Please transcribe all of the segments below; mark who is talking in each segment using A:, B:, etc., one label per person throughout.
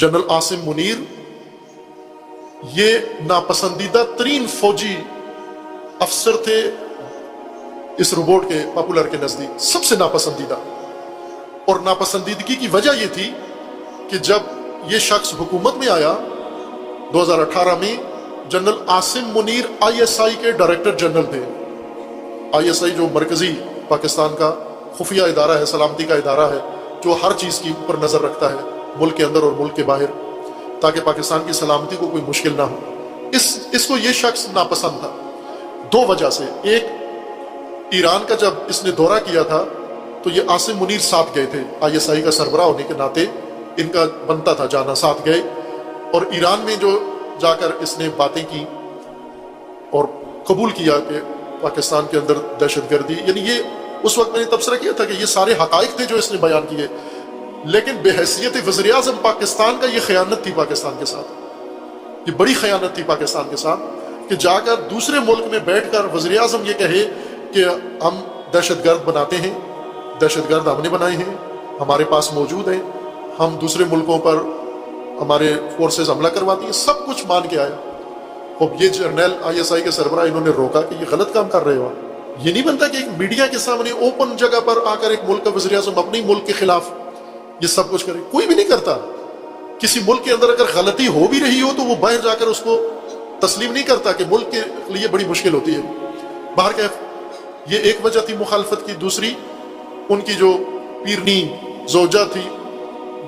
A: General Asim Munir یہ ناپسندیدہ ترین فوجی افسر تھے اس روبوٹ کے پاپولر کے نزدیک، سب سے ناپسندیدہ. اور ناپسندیدگی کی وجہ یہ تھی کہ جب یہ شخص حکومت میں آیا 2018 میں، جنرل عاصم منیر ISI کے ڈائریکٹر جنرل تھے. ISI جو مرکزی پاکستان کا خفیہ ادارہ ہے، سلامتی کا ادارہ ہے، جو ہر چیز کی اوپر نظر رکھتا ہے ملک کے اندر اور ملک کے باہر، تاکہ پاکستان کی سلامتی کو کوئی مشکل نہ ہو. اس کو یہ شخص ناپسند تھا دو وجہ سے. ایک، ایران کا جب اس نے دورہ کیا تھا تو یہ عاصم منیر ساتھ گئے تھے، ISI کا سربراہ ہونے کے ناطے ان کا بنتا تھا جانا، ساتھ گئے. اور ایران میں جو جا کر اس نے باتیں کی اور قبول کیا کہ پاکستان کے اندر دہشت گردی، یعنی یہ اس وقت میں نے تبصرہ کیا تھا کہ یہ سارے حقائق تھے جو اس نے بیان کیے، لیکن بحیثیت وزیر اعظم پاکستان کا یہ خیانت تھی پاکستان کے ساتھ. یہ بڑی خیانت تھی پاکستان کے ساتھ کہ جا کر دوسرے ملک میں بیٹھ کر وزیر اعظم یہ کہے کہ ہم دہشت گرد بناتے ہیں، دہشت گرد ہم نے بنائے ہیں، ہمارے پاس موجود ہیں، ہم دوسرے ملکوں پر ہمارے فورسز حملہ کرواتی ہیں، سب کچھ مان کے آیا. اب یہ جرنیل ISI کے سربراہ انہوں نے روکا کہ یہ غلط کام کر رہے ہو. یہ نہیں بنتا کہ ایک میڈیا کے سامنے اوپن جگہ پر آ کر ایک ملک کا وزیر اعظم اپنے ملک کے خلاف یہ سب کچھ کرے. کوئی بھی نہیں کرتا. کسی ملک کے اندر اگر غلطی ہو بھی رہی ہو تو وہ باہر جا کر اس کو تسلیم نہیں کرتا کہ ملک کے لیے بڑی مشکل ہوتی ہے. باہر کیف یہ ایک وجہ تھی مخالفت کی. دوسری، ان کی جو پیرنی زوجہ تھی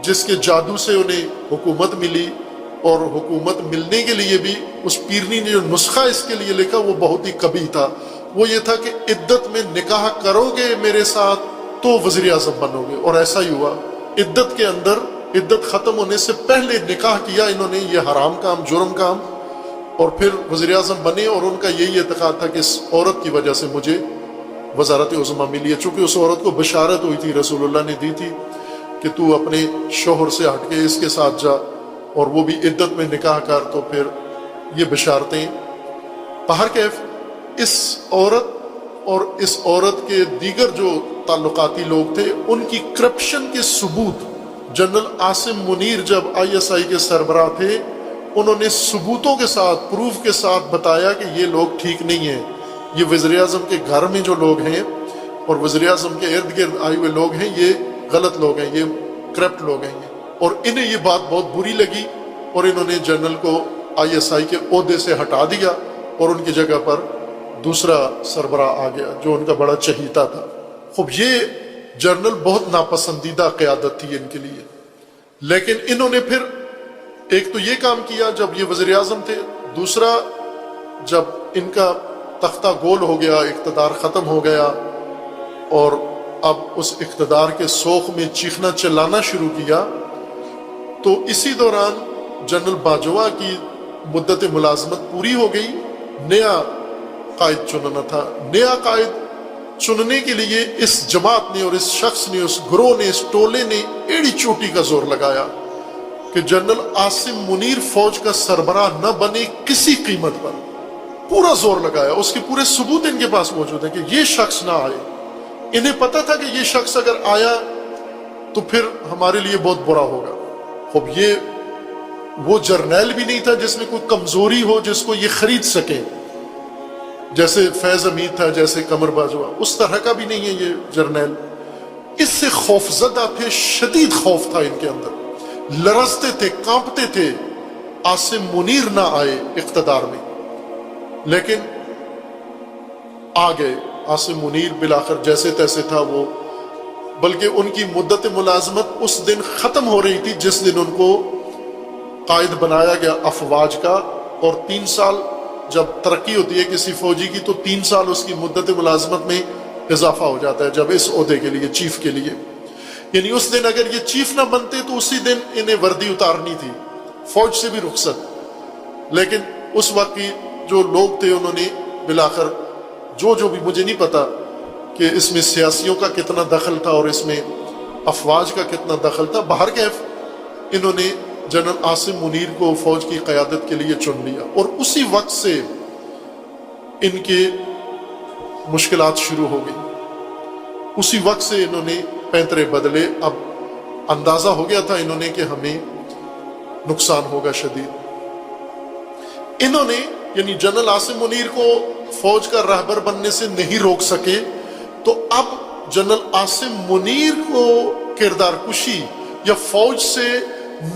A: جس کے جادو سے انہیں حکومت ملی، اور حکومت ملنے کے لیے بھی اس پیرنی نے جو نسخہ اس کے لیے لکھا وہ بہت ہی قبیح تھا. وہ یہ تھا کہ عدت میں نکاح کرو گے میرے ساتھ تو وزیر اعظم بنو گے. اور ایسا ہی ہوا. عدت کے اندر، عدت ختم ہونے سے پہلے نکاح کیا انہوں نے، یہ حرام کام، جرم کام، اور پھر وزیر اعظم بنے. اور ان کا یہی اعتقاد تھا کہ اس عورت کی وجہ سے مجھے وزارت عظمیٰ ملی ہے. چونکہ اس عورت کو بشارت ہوئی تھی، رسول اللہ نے دی تھی کہ تو اپنے شوہر سے ہٹ کے اس کے ساتھ جا اور وہ بھی عدت میں نکاح کر. تو پھر یہ بشارتیں. باہر کیف اس عورت اور اس عورت کے دیگر جو تعلقاتی لوگ تھے ان کی کرپشن کے ثبوت، جنرل عاصم منیر جب ISI کے سربراہ تھے انہوں نے ثبوتوں کے ساتھ، پروف کے ساتھ بتایا کہ یہ لوگ ٹھیک نہیں ہیں، یہ وزیر اعظم کے گھر میں جو لوگ ہیں اور وزیر اعظم کے ارد گرد آئے ہوئے لوگ ہیں یہ غلط لوگ ہیں، یہ کرپٹ لوگ ہیں. اور انہیں یہ بات بہت بری لگی اور انہوں نے جنرل کو ISI کے عہدے سے ہٹا دیا اور ان کی جگہ پر دوسرا سربراہ آ گیا جو ان کا بڑا چہیتا تھا. خوب یہ جنرل بہت ناپسندیدہ قیادت تھی ان کے لیے. لیکن انہوں نے پھر ایک تو یہ کام کیا جب یہ وزیر اعظم تھے، دوسرا جب ان کا تختہ گول ہو گیا، اقتدار ختم ہو گیا اور اب اس اقتدار کے سوخ میں چیخنا چلانا شروع کیا، تو اسی دوران جنرل باجوہ کی مدت ملازمت پوری ہو گئی. نیا قائد چننا تھا. نیا قائد چننے کے لیے اس جماعت نے اور اس شخص نے، اس گروہ نے، اس ٹولے نے ایڑی چوٹی کا زور لگایا کہ جنرل عاصم منیر فوج کا سربراہ نہ بنے کسی قیمت پر. پورا زور لگایا. اس کے پورے ثبوت ان کے پاس موجود ہیں کہ یہ شخص نہ آئے. انہیں پتا تھا کہ یہ شخص اگر آیا تو پھر ہمارے لیے بہت برا ہوگا. خب یہ وہ جرنیل بھی نہیں تھا جس میں کوئی کمزوری ہو جس کو یہ خرید سکے، جیسے فیض حمید تھا، جیسے قمر باجوہ، اس طرح کا بھی نہیں ہے یہ جرنیل. اس سے خوفزدہ تھے، شدید خوف تھا ان کے اندر، لرزتے تھے، کانپتے تھے. عاصم منیر نہ آئے اقتدار میں، لیکن آ گئے. عاصم منیر بالآخر جیسے تیسے تھا وہ، بلکہ ان کی مدت ملازمت اس دن ختم ہو رہی تھی جس دن ان کو قائد بنایا گیا افواج کا. اور 3 سال جب ترقی ہوتی ہے کسی فوجی کی تو 3 سال اس کی مدت ملازمت میں اضافہ ہو جاتا ہے جب اس عہدے کے لیے، چیف کے لیے. یعنی اس دن اگر یہ چیف نہ بنتے تو اسی دن انہیں وردی اتارنی تھی، فوج سے بھی رخصت. لیکن اس وقت کی جو لوگ تھے انہوں نے بالآخر جو بھی، مجھے نہیں پتا کہ اس میں سیاسیوں کا کتنا دخل تھا اور اس میں افواج کا کتنا دخل تھا. باہر کیف انہوں نے جنرل عاصم منیر کو فوج کی قیادت کے لیے چن لیا. اور اسی وقت سے ان کے مشکلات شروع ہو گئی. اسی وقت سے انہوں نے پینترے بدلے. اب اندازہ ہو گیا تھا انہوں نے کہ ہمیں نقصان ہوگا شدید۔ انہوں نے یعنی جنرل عاصم منیر کو فوج کا رہبر بننے سے نہیں روک سکے، تو اب جنرل عاصم منیر کو کردار کشی یا فوج سے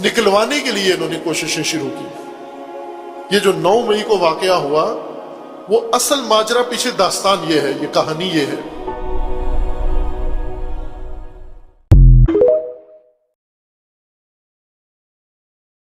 A: نکلوانے کے لیے انہوں نے کوششیں شروع کی۔ یہ جو 9 مئی کو واقعہ ہوا، وہ اصل ماجرا پیچھے داستان یہ ہے، یہ کہانی یہ ہے